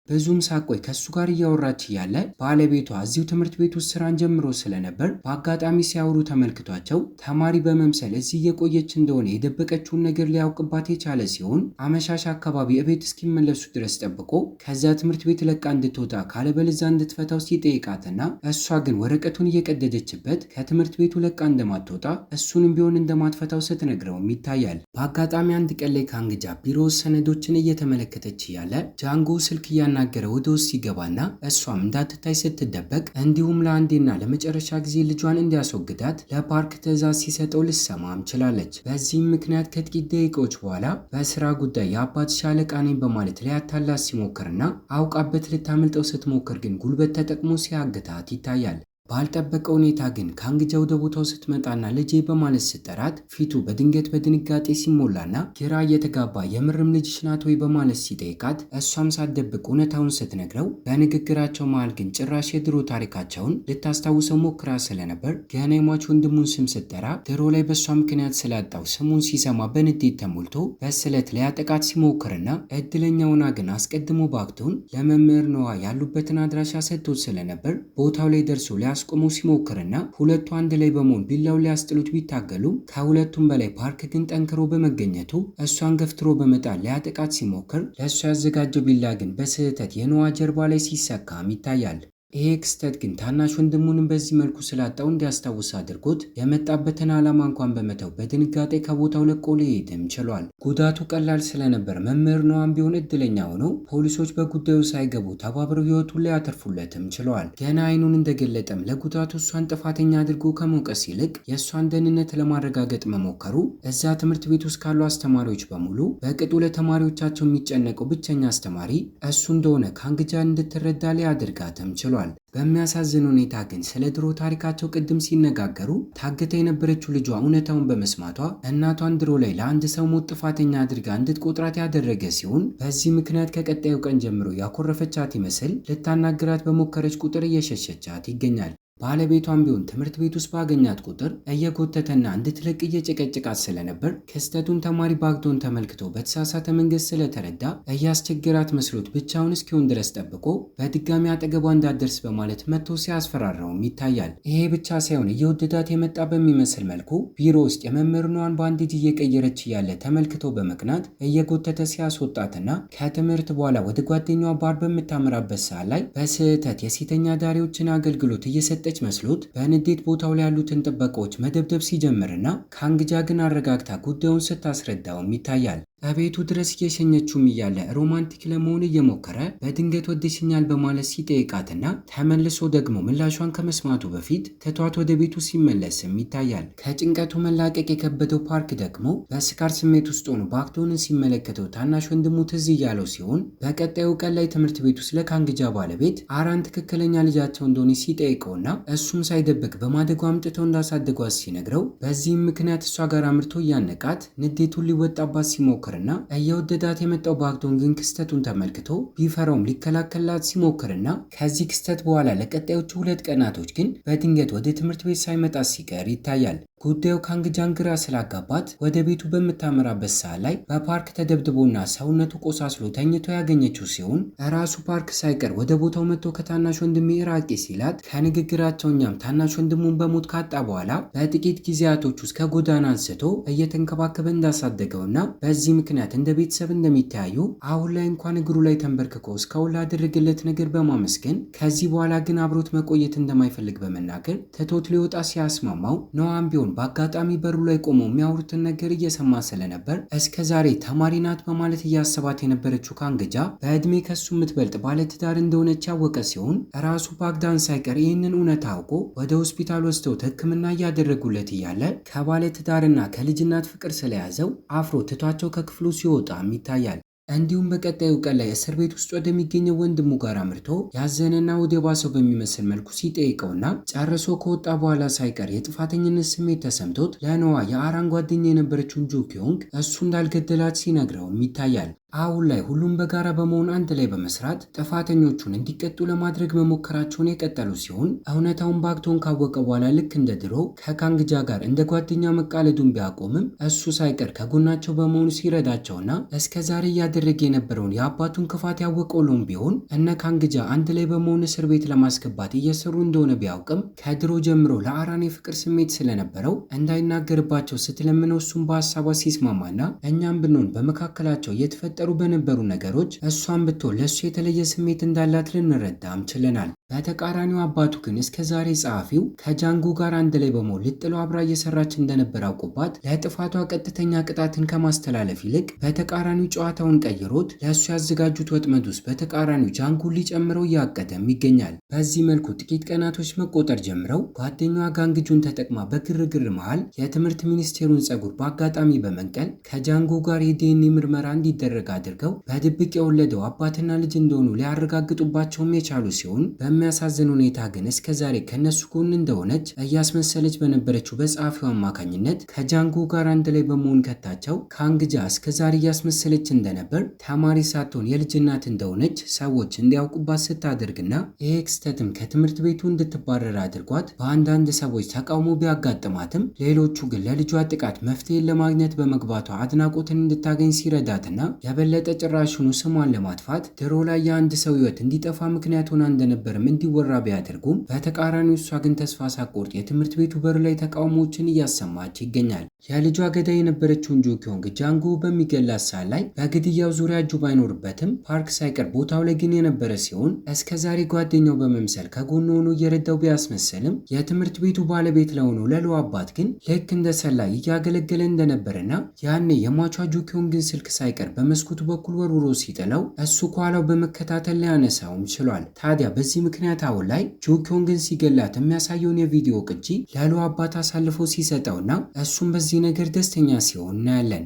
ብዙም ሳቆይ ከሱ ጋር እያወራች እያለ ባለቤቷ እዚሁ ትምህርት ቤት ውስጥ ስራን ጀምሮ ስለነበር በአጋጣሚ ሲያወሩ ተመልክቷቸው ተማሪ በመምሰል እዚህ እየቆየች እንደሆነ የደበቀችውን ነገር ሊያውቅባት የቻለ ሲሆን አመሻሽ አካባቢ እቤት እስኪመለሱ ድረስ ጠብቆ ከዚያ ትምህርት ቤት ለቃ እንድትወጣ ካለበለዚያ እንድትፈታው ሲጠይቃትና እሷ ግን ወረቀቱን እየቀደደችበት ከትምህርት ቤቱ ለቃ እንደማትወጣ እሱንም ቢሆን እንደማትፈታው ስትነግረውም ይታያል። በአጋጣሚ አንድ ቀን ላይ ካንግጃ ቢሮ ሰነዶችን እየተመለከተች እያለ ጃንጎ ስልክ እያናገረ ወደ ውስጥ ሲገባና እሷም እንዳትታይ ስትደበቅ እንዲሁም ለአንዴና ለመጨረሻ ጊዜ ልጇን እንዲያስወግዳት ለፓርክ ትዕዛዝ ሲሰጠው ልሰማም ችላለች። በዚህም ምክንያት ከጥቂት ደቂቃዎች በኋላ በስራ ጉዳይ የአባትሽ አለቃ ነኝ በማለት ሊያታላት ሲሞክርና አውቃበት ልታመልጠው ስትሞክር ግን ጉልበት ተጠቅሞ ሲያግታት ይታያል። ባልጠበቀ ሁኔታ ግን ካንግጃ ወደ ቦታው ስትመጣና ልጄ በማለት ስትጠራት ፊቱ በድንገት በድንጋጤ ሲሞላና ግራ እየተጋባ የምርም ልጅሽ ናት ወይ በማለት ሲጠይቃት እሷም ሳትደብቅ እውነታውን ስትነግረው በንግግራቸው መሃል ግን ጭራሽ የድሮ ታሪካቸውን ልታስታውሰው ሞክራ ስለነበር ገና የሟች ወንድሙን ስም ስትጠራ ድሮ ላይ በእሷ ምክንያት ስላጣው ስሙን ሲሰማ በንዴት ተሞልቶ በስለት ሊያጠቃት ሲሞክርና እድለኛውና ግን አስቀድሞ ባክቶን ለመምህር ነዋ ያሉበትን አድራሻ ሰጥቶት ስለነበር ቦታው ላይ ደርሶ አስቆሞ ሲሞክርና ሁለቱ አንድ ላይ በመሆን ቢላው ሊያስጥሉት ቢታገሉ ከሁለቱም በላይ ፓርክ ግን ጠንክሮ በመገኘቱ እሷን ገፍትሮ በመጣል ሊያጠቃት ሲሞክር ለእሷ ያዘጋጀው ቢላ ግን በስህተት የኖዋ ጀርባ ላይ ሲሰካም ይታያል። ይሄ ክስተት ግን ታናሽ ወንድሙንም በዚህ መልኩ ስላጣው እንዲያስታውስ አድርጎት የመጣበትን ዓላማ እንኳን በመተው በድንጋጤ ከቦታው ለቆ ሊሄድም ችሏል። ጉዳቱ ቀላል ስለነበር መምህር ነዋም ቢሆን እድለኛ ሆነው ፖሊሶች በጉዳዩ ሳይገቡ ተባብረው ሕይወቱን ሊያተርፉለትም ችለዋል። ገና አይኑን እንደገለጠም ለጉዳቱ እሷን ጥፋተኛ አድርጎ ከመውቀስ ይልቅ የእሷን ደህንነት ለማረጋገጥ መሞከሩ እዛ ትምህርት ቤት ውስጥ ካሉ አስተማሪዎች በሙሉ በቅጡ ለተማሪዎቻቸው የሚጨነቀው ብቸኛ አስተማሪ እሱ እንደሆነ ካንግጃ እንድትረዳ ሊያደርጋትም ችሏል። በሚያሳዝን ሁኔታ ግን ስለ ድሮ ታሪካቸው ቅድም ሲነጋገሩ ታግታ የነበረችው ልጇ እውነታውን በመስማቷ እናቷን ድሮ ላይ ለአንድ ሰው ሞት ጥፋተኛ አድርጋ እንድትቆጥራት ያደረገ ሲሆን በዚህ ምክንያት ከቀጣዩ ቀን ጀምሮ ያኮረፈቻት ይመስል ልታናግራት በሞከረች ቁጥር እየሸሸቻት ይገኛል። ባለቤቷም ቢሆን ትምህርት ቤት ውስጥ ባገኛት ቁጥር እየጎተተና እንድትለቅ እየጨቀጨቃት ስለነበር ክስተቱን ተማሪ ባግዶን ተመልክቶ በተሳሳተ መንገድ ስለተረዳ እያስቸገራት መስሎት ብቻውን እስኪሆን ድረስ ጠብቆ በድጋሚ አጠገቧ እንዳትደርስ በማለት መጥቶ ሲያስፈራራውም ይታያል። ይሄ ብቻ ሳይሆን እየወደዳት የመጣ በሚመስል መልኩ ቢሮ ውስጥ የመምህር ነዋን በአንድ እጅ እየቀየረች እያለ ተመልክቶ በመቅናት እየጎተተ ሲያስወጣትና ከትምህርት በኋላ ወደ ጓደኛዋ ባር በምታመራበት ሰዓት ላይ በስህተት የሴተኛ ዳሪዎችን አገልግሎት እየሰጠ መስሎት በንዴት ቦታው ላይ ያሉትን ጥበቃዎች መደብደብ ሲጀምርና ካንግጃ ግን አረጋግታ ጉዳዩን ስታስረዳውም ይታያል። በቤቱ ድረስ እየሸኘችውም እያለ ሮማንቲክ ለመሆን እየሞከረ በድንገት ወደሽኛል በማለት ሲጠይቃትና ተመልሶ ደግሞ ምላሿን ከመስማቱ በፊት ትቷት ወደ ቤቱ ሲመለስም ይታያል። ከጭንቀቱ መላቀቅ የከበደው ፓርክ ደግሞ በስካር ስሜት ውስጥ ሆኖ ባክዶንን ሲመለከተው ታናሽ ወንድሙ ትዝ እያለው ሲሆን በቀጣዩ ቀን ላይ ትምህርት ቤቱ ስለ ካንግጃ ባለቤት አራን ትክክለኛ ልጃቸው እንደሆነ ሲጠይቀውና እሱም ሳይደብቅ በማደጎ አምጥተው እንዳሳደጓት ሲነግረው በዚህም ምክንያት እሷ ጋር አምርቶ እያነቃት ንዴቱን ሊወጣባት ሲሞክር እና እየወደዳት የመጣው ባክዶን ግን ክስተቱን ተመልክቶ ቢፈራውም ሊከላከላት ሲሞክርና ከዚህ ክስተት በኋላ ለቀጣዮቹ 2 ቀናቶች ግን በድንገት ወደ ትምህርት ቤት ሳይመጣ ሲቀር ይታያል። ጉዳዩ ካንግጃን ግራ ስላጋባት ወደ ቤቱ በምታመራበት ሰዓት ላይ በፓርክ ተደብድቦና ሰውነቱ ቆሳስሎ ተኝቶ ያገኘችው ሲሆን ራሱ ፓርክ ሳይቀር ወደ ቦታው መጥቶ ከታናሽ ወንድሜ ራቂ ሲላት ከንግግራቸው እኛም ታናሽ ወንድሙን በሞት ካጣ በኋላ በጥቂት ጊዜያቶች ውስጥ ከጎዳና አንስቶ እየተንከባከበ እንዳሳደገውና በዚህ ምክንያት እንደ ቤተሰብ እንደሚተያዩ አሁን ላይ እንኳን እግሩ ላይ ተንበርክኮ እስካሁን ላደረገለት ነገር በማመስገን ከዚህ በኋላ ግን አብሮት መቆየት እንደማይፈልግ በመናገር ትቶት ሊወጣ ሲያስማማው ነዋም ቢሆን በአጋጣሚ በሩ ላይ ቆሞ የሚያወሩትን ነገር እየሰማ ስለነበር እስከ ዛሬ ተማሪ ናት በማለት እያሰባት የነበረችው ካንግጃ በእድሜ ከሱ የምትበልጥ ባለትዳር እንደሆነች ያወቀ ሲሆን ራሱ ባግዳን ሳይቀር ይህንን እውነት አውቆ ወደ ሆስፒታል ወስደው ሕክምና እያደረጉለት እያለ ከባለትዳርና ከልጅናት ፍቅር ስለያዘው አፍሮ ትቷቸው ከክፍሉ ሲወጣም ይታያል። እንዲሁም በቀጣዩ ቀን ላይ እስር ቤት ውስጥ ወደሚገኘው ወንድሙ ጋር አምርቶ ያዘነና ወደ ባሰው በሚመስል መልኩ ሲጠይቀውና ጨርሶ ከወጣ በኋላ ሳይቀር የጥፋተኝነት ስሜት ተሰምቶት ለኖዋ የአራን ጓደኛ የነበረችውን ጁኪዮንግ እሱ እንዳልገደላት ሲነግረውም ይታያል። አሁን ላይ ሁሉም በጋራ በመሆን አንድ ላይ በመስራት ጥፋተኞቹን እንዲቀጡ ለማድረግ መሞከራቸውን የቀጠሉ ሲሆን እውነታውን ባግቶን ካወቀ በኋላ ልክ እንደ ድሮ ከካንግጃ ጋር እንደ ጓደኛ መቃለዱን ቢያቆምም እሱ ሳይቀር ከጎናቸው በመሆኑ ሲረዳቸውና እስከዛሬ እያደረገ የነበረውን የአባቱን ክፋት ያወቀው ሎም ቢሆን እነ ካንግጃ አንድ ላይ በመሆን እስር ቤት ለማስገባት እየሰሩ እንደሆነ ቢያውቅም ከድሮ ጀምሮ ለአራን የፍቅር ስሜት ስለነበረው እንዳይናገርባቸው ስትለምነው እሱም በሀሳቧ ሲስማማና እኛም ብንሆን በመካከላቸው የተፈጠሩ በነበሩ ነገሮች እሷን ብትሆን ለእሱ የተለየ ስሜት እንዳላት ልንረዳም ችለናል። በተቃራኒው አባቱ ግን እስከዛሬ ጸሐፊው ከጃንጎ ጋር አንድ ላይ በመሆን ልጥለው አብራ እየሰራች እንደነበር አውቆባት ለጥፋቷ ቀጥተኛ ቅጣትን ከማስተላለፍ ይልቅ በተቃራኒው ጨዋታውን ቀይሮት ለእሱ ያዘጋጁት ወጥመድ ውስጥ በተቃራኒው ጃንጎን ሊጨምረው እያቀደም ይገኛል። በዚህ መልኩ ጥቂት ቀናቶች መቆጠር ጀምረው ጓደኛዋ ጋንግጁን ተጠቅማ በግርግር መሃል የትምህርት ሚኒስቴሩን ጸጉር በአጋጣሚ በመንቀል ከጃንጎ ጋር የዲኤንኤ ምርመራ እንዲደረግ አድርገው በድብቅ የወለደው አባትና ልጅ እንደሆኑ ሊያረጋግጡባቸውም የቻሉ ሲሆን በሚያሳዝን ሁኔታ ግን እስከዛሬ ከነሱ ጎን እንደሆነች እያስመሰለች በነበረችው በጸሐፊው አማካኝነት ከጃንጎ ጋር አንድ ላይ በመሆን ከታቸው ካንግጃ እስከዛሬ እያስመሰለች እንደነበር ተማሪ ሳትሆን የልጅ እናት እንደሆነች ሰዎች እንዲያውቁባት ስታደርግና ይሄ ክስተትም ከትምህርት ቤቱ እንድትባረር አድርጓት በአንዳንድ ሰዎች ተቃውሞ ቢያጋጥማትም ሌሎቹ ግን ለልጇ ጥቃት መፍትሄን ለማግኘት በመግባቷ አድናቆትን እንድታገኝ ሲረዳትና የበለጠ ጭራሹኑ ስሟን ለማጥፋት ድሮ ላይ የአንድ ሰው ሕይወት እንዲጠፋ ምክንያት ሆና እንደነበርም እንዲወራ ቢያደርጉም በተቃራኒው እሷ ግን ተስፋ ሳትቆርጥ የትምህርት ቤቱ በር ላይ ተቃውሞዎችን እያሰማች ይገኛል። የልጇ ገዳይ የነበረችውን ጆኪዮንግ ጃንጎ በሚገላት ሰዓት ላይ በግድያው ዙሪያ እጁ ባይኖርበትም ፓርክ ሳይቀር ቦታው ላይ ግን የነበረ ሲሆን እስከዛሬ ጓደኛው በመምሰል ከጎኑ ሆኖ እየረዳው ቢያስመስልም የትምህርት ቤቱ ባለቤት ለሆነው ለሎ አባት ግን ልክ እንደ ሰላይ እያገለገለ እንደነበረና ያኔ የሟቿ ጆኪዮንግን ስልክ ሳይቀር በመስኮቱ በኩል ወርውሮ ሲጥለው እሱ ከኋላው በመከታተል ሊያነሳውም ችሏል። ታዲያ በዚህ ምክንያት አሁን ላይ ጆኪዮንግን ሲገላት የሚያሳየውን የቪዲዮ ቅጂ ለሎ አባት አሳልፎ ሲሰጠውና እሱም በዚህ ነገር ደስተኛ ሲሆን እናያለን።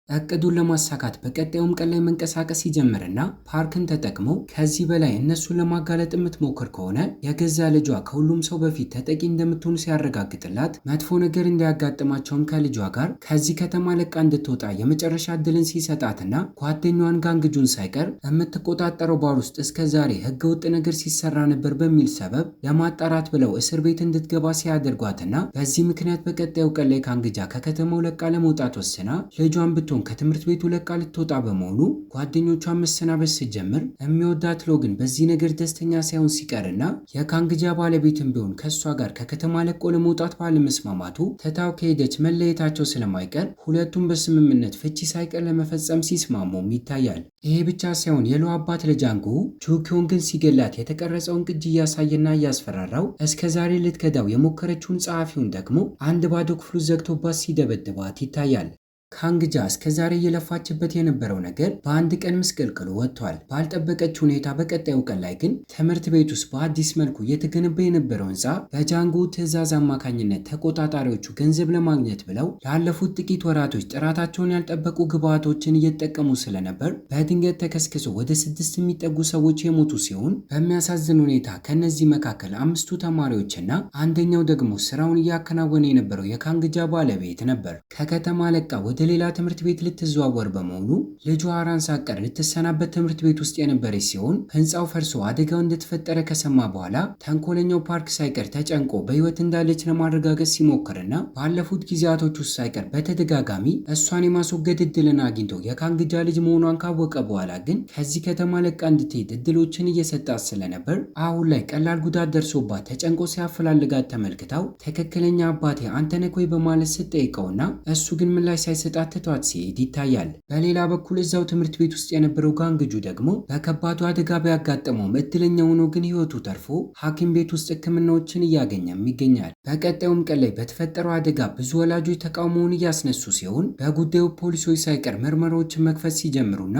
እቅዱን ለማሳካት በቀጣዩም ቀን ላይ መንቀሳቀስ ይጀምርና ፓርክን ተጠቅሞ ከዚህ በላይ እነሱን ለማጋለጥ የምትሞክር ከሆነ የገዛ ልጇ ከሁሉም ሰው በፊት ተጠቂ እንደምትሆን ሲያረጋግጥላት መጥፎ ነገር እንዳያጋጥማቸውም ከልጇ ጋር ከዚህ ከተማ ለቃ እንድትወጣ የመጨረሻ እድልን ሲሰጣትና ጓደኛዋን ጋንግጁን ሳይቀር የምትቆጣጠረው ባር ውስጥ እስከዛሬ ህገወጥ ነገር ሲሰራ ነበር በሚል ሰበብ ለማጣራት ብለው እስር ቤት እንድትገባ ሲያደርጓትና በዚህ ምክንያት በቀጣዩ ቀን ላይ ካንግጃ ከከተማው ለቃ ለመውጣት ወስና ልጇን ብትሆን ከትምህርት ቤቱ ለቃ ልትወጣ በመሆኑ ጓደኞቿን መሰናበት ስትጀምር የሚወዳት ሎ ግን በዚህ ነገር ደስተኛ ሳይሆን ሲቀርና የካንግጃ ባለቤትም ቢሆን ከእሷ ጋር ከከተማ ለቆ ለመውጣት ባለመስማማቱ ትታው ከሄደች መለየታቸው ስለማይቀር ሁለቱም በስምምነት ፍቺ ሳይቀር ለመፈጸም ሲስማሙም ይታያል። ይሄ ብቻ ሳይሆን የሎ አባት ለጃንጎ ጆኪዮንግን ሲገላት የተቀረጸውን ቅጂ እያሳየና እያስፈራራው እስከዛሬ ልትከዳው የሞከረችውን ጸሐፊውን ደግሞ አንድ ባዶ ክፍሉ ዘግቶባት ሲደበድባት ይታያል። ካንግጃ እስከዛሬ እየለፋችበት የነበረው ነገር በአንድ ቀን ምስቅልቅሉ ወጥቷል። ባልጠበቀች ሁኔታ በቀጣዩ ቀን ላይ ግን ትምህርት ቤት ውስጥ በአዲስ መልኩ እየተገነባ የነበረው ህንፃ በጃንጎ ትዕዛዝ አማካኝነት ተቆጣጣሪዎቹ ገንዘብ ለማግኘት ብለው ላለፉት ጥቂት ወራቶች ጥራታቸውን ያልጠበቁ ግብዓቶችን እየተጠቀሙ ስለነበር በድንገት ተከስክሶ ወደ 6 የሚጠጉ ሰዎች የሞቱ ሲሆን በሚያሳዝን ሁኔታ ከነዚህ መካከል 5ቱ ተማሪዎችና አንደኛው ደግሞ ስራውን እያከናወነ የነበረው የካንግጃ ባለቤት ነበር። ከከተማ ለቃ ወደ ሌላ ትምህርት ቤት ልትዘዋወር በመሆኑ ልጇ አራን ሳትቀር ልትሰናበት ትምህርት ቤት ውስጥ የነበረች ሲሆን ህንፃው ፈርሶ አደጋው እንደተፈጠረ ከሰማ በኋላ ተንኮለኛው ፓርክ ሳይቀር ተጨንቆ በህይወት እንዳለች ለማረጋገጥ ሲሞክርና ባለፉት ጊዜያቶች ውስጥ ሳይቀር በተደጋጋሚ እሷን የማስወገድ እድልን አግኝቶ የካንግጃ ልጅ መሆኗን ካወቀ በኋላ ግን ከዚህ ከተማ ለቃ እንድትሄድ እድሎችን እየሰጣት ስለነበር አሁን ላይ ቀላል ጉዳት ደርሶባት ተጨንቆ ሲያፈላልጋት ተመልክታው ትክክለኛ አባቴ አንተ ነህ ወይ በማለት ስትጠይቀውና እሱ ግን ምላሽ ሳይሰጥ ትቷት ሲሄድ ይታያል። በሌላ በኩል እዛው ትምህርት ቤት ውስጥ የነበረው ጋንግጁ ደግሞ በከባዱ አደጋ ቢያጋጥመውም እድለኛ ሆኖ ግን ህይወቱ ተርፎ ሐኪም ቤት ውስጥ ህክምናዎችን እያገኘም ይገኛል። በቀጣዩም ቀን ላይ በተፈጠረው አደጋ ብዙ ወላጆች ተቃውሞውን እያስነሱ ሲሆን በጉዳዩ ፖሊሶች ሳይቀር ምርመራዎችን መክፈት ሲጀምሩና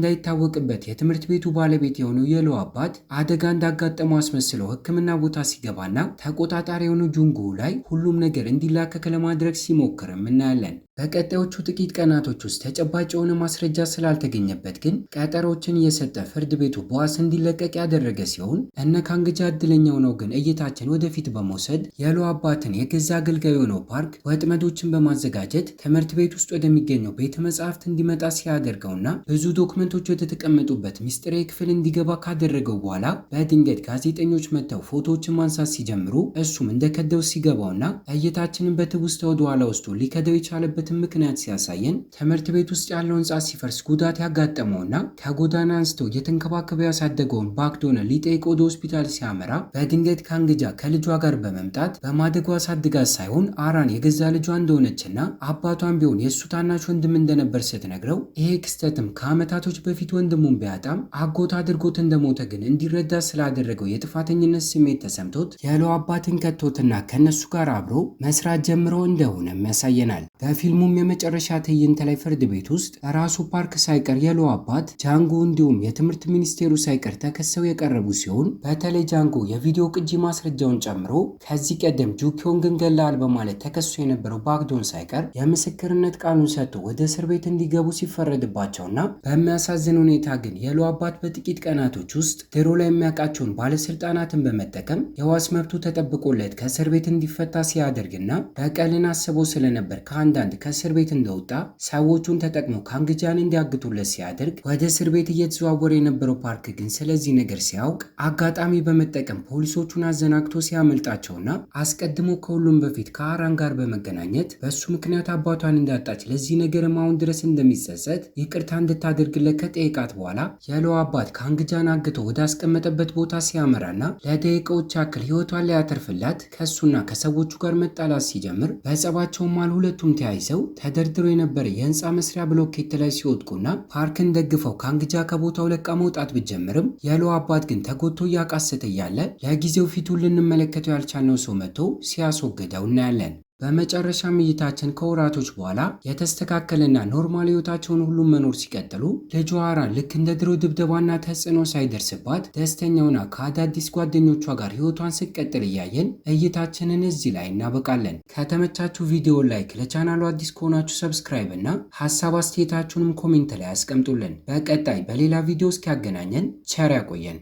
እንዳይታወቅበት የትምህርት ቤቱ ባለቤት የሆነው የሎ አባት አደጋ እንዳጋጠመው አስመስለው ህክምና ቦታ ሲገባና ተቆጣጣሪ የሆነው ጁንጉ ላይ ሁሉም ነገር እንዲላከክ ለማድረግ ሲሞክርም እናያለን። በቀጣዮቹ ጥቂት ቀናቶች ውስጥ ተጨባጭ የሆነ ማስረጃ ስላልተገኘበት ግን ቀጠሮችን እየሰጠ ፍርድ ቤቱ በዋስ እንዲለቀቅ ያደረገ ሲሆን እነ ካንግጃ እድለኛው ነው ግን እይታችን ወደፊት በመውሰድ የሎ አባትን የገዛ አገልጋይ የሆነው ፓርክ ወጥመዶችን በማዘጋጀት ትምህርት ቤት ውስጥ ወደሚገኘው ቤተ መጻሕፍት እንዲመጣ ሲያደርገውና ብዙ ዶክመንቶች ወደተቀመጡበት ሚስጥራዊ ክፍል እንዲገባ ካደረገው በኋላ በድንገት ጋዜጠኞች መጥተው ፎቶዎችን ማንሳት ሲጀምሩ እሱም እንደከደው ሲገባውና እይታችንን በትውስታ ወደ ኋላ ወስዶ ሊከደው የቻለበትን ምክንያት ሲያሳየን ትምህርት ቤት ውስጥ ያለው ህንፃ ሲፈርስ ጉዳት ያጋጠመውና ከጎዳና አንስቶ እየተንከባከበ ያሳደገውን ባክዶንን ሊጠይቅ ወደ ሆስፒታል ሲያመራ በድንገት ካንግጃ ከልጇ ጋር በመምጣት በማደጓ አሳድጋት ሳይሆን አራን የገዛ ልጇ እንደሆነችና አባቷን ቢሆን የእሱ ታናሽ ወንድም እንደነበር ስትነግረው ይሄ ክስተትም ከዓመታቶች በፊት ወንድሙን ቢያጣም አጎት አድርጎት እንደሞተ ግን እንዲረዳ ስላደረገው የጥፋተኝነት ስሜት ተሰምቶት የሎ አባትን ከቶትና ከነሱ ጋር አብሮ መስራት ጀምሮ እንደሆነም ያሳየናል። በፊልሙም የመጨረሻ ትዕይንት ላይ ፍርድ ቤት ውስጥ ራሱ ፓርክ ሳይቀር የሎ አባት ጃንጎ እንዲሁም የትምህርት ሚኒስቴሩ ሳይቀር ተከሰው የቀረቡ ሲሆን በተለይ ጃንጎ የቪዲዮ ቅጂ ማስረጃውን ጨምሮ ከዚህ ቀደም ጁኪዮንግን ገለሃል በማለት ተከሶ የነበረው ባክዶን ሳይቀር የምስክርነት ቃሉን ሰጥቶ ወደ እስር ቤት እንዲገቡ ሲፈረድባቸውና በሚያሳዝን ሁኔታ ግን የሎ አባት በጥቂት ቀናቶች ውስጥ ድሮ ላይ የሚያውቃቸውን ባለስልጣናትን በመጠቀም የዋስ መብቱ ተጠብቆለት ከእስር ቤት እንዲፈታ ሲያደርግና በቀልን አስበው ስለነበር ከአንዳንድ ከእስር ቤት እንደወጣ ሰዎቹን ተጠቅሞ ካንግጃን እንዲያግቱለት ሲያደርግ ወደ እስር ቤት እየተዘዋወረ የነበረው ፓርክ ግን ስለዚህ ነገር ሲያውቅ አጋጣሚ በመጠቀም ፖሊሶቹን አዘናግቶ ሲያመልጣቸውና አስቀድሞ ከሁሉም በፊት ከአራን ጋር በመገናኘት በሱ ምክንያት አባቷን እንዳጣች ለዚህ ነገርም አሁን ድረስ እንደሚጸጸት ይቅርታ እንድታደርግለት ከጠየቃት በኋላ የሎ አባት ካንግጃን አግቶ ወደ አስቀመጠበት ቦታ ሲያመራና ለደቂቃዎች ያክል ህይወቷን ሊያተርፍላት ከሱና ከሰዎቹ ጋር መጣላት ሲጀምር በጸባቸው መሃል ሁለቱም ተያይዘው ተደርድሮ የነበረ የህንፃ መስሪያ ብሎኬት ላይ ሲወድቁና ፓርክን ደግፈው ካንግጃ ከቦታው ለቃ መውጣት ብትጀምርም የሎ አባት ግን ተጎድቶ እያቃሰተ እያለ ለጊዜው ፊቱን ልንመለከተው ያልቻልነው ሰው መጥቶ ሲያስወግደው እናያለን። በመጨረሻም እይታችን ከወራቶች በኋላ የተስተካከለና ኖርማል ህይወታቸውን ሁሉም መኖር ሲቀጥሉ ልጇ አራን ልክ እንደ ድሮ ድብደባና ተጽዕኖ ሳይደርስባት ደስተኛውና ከአዳዲስ ጓደኞቿ ጋር ህይወቷን ስትቀጥል እያየን እይታችንን እዚህ ላይ እናበቃለን። ከተመቻችሁ ቪዲዮ ላይክ፣ ለቻናሉ አዲስ ከሆናችሁ ሰብስክራይብ እና ሀሳብ አስተያየታችሁንም ኮሜንት ላይ አስቀምጡልን። በቀጣይ በሌላ ቪዲዮ እስኪያገናኘን ቸር ያቆየን።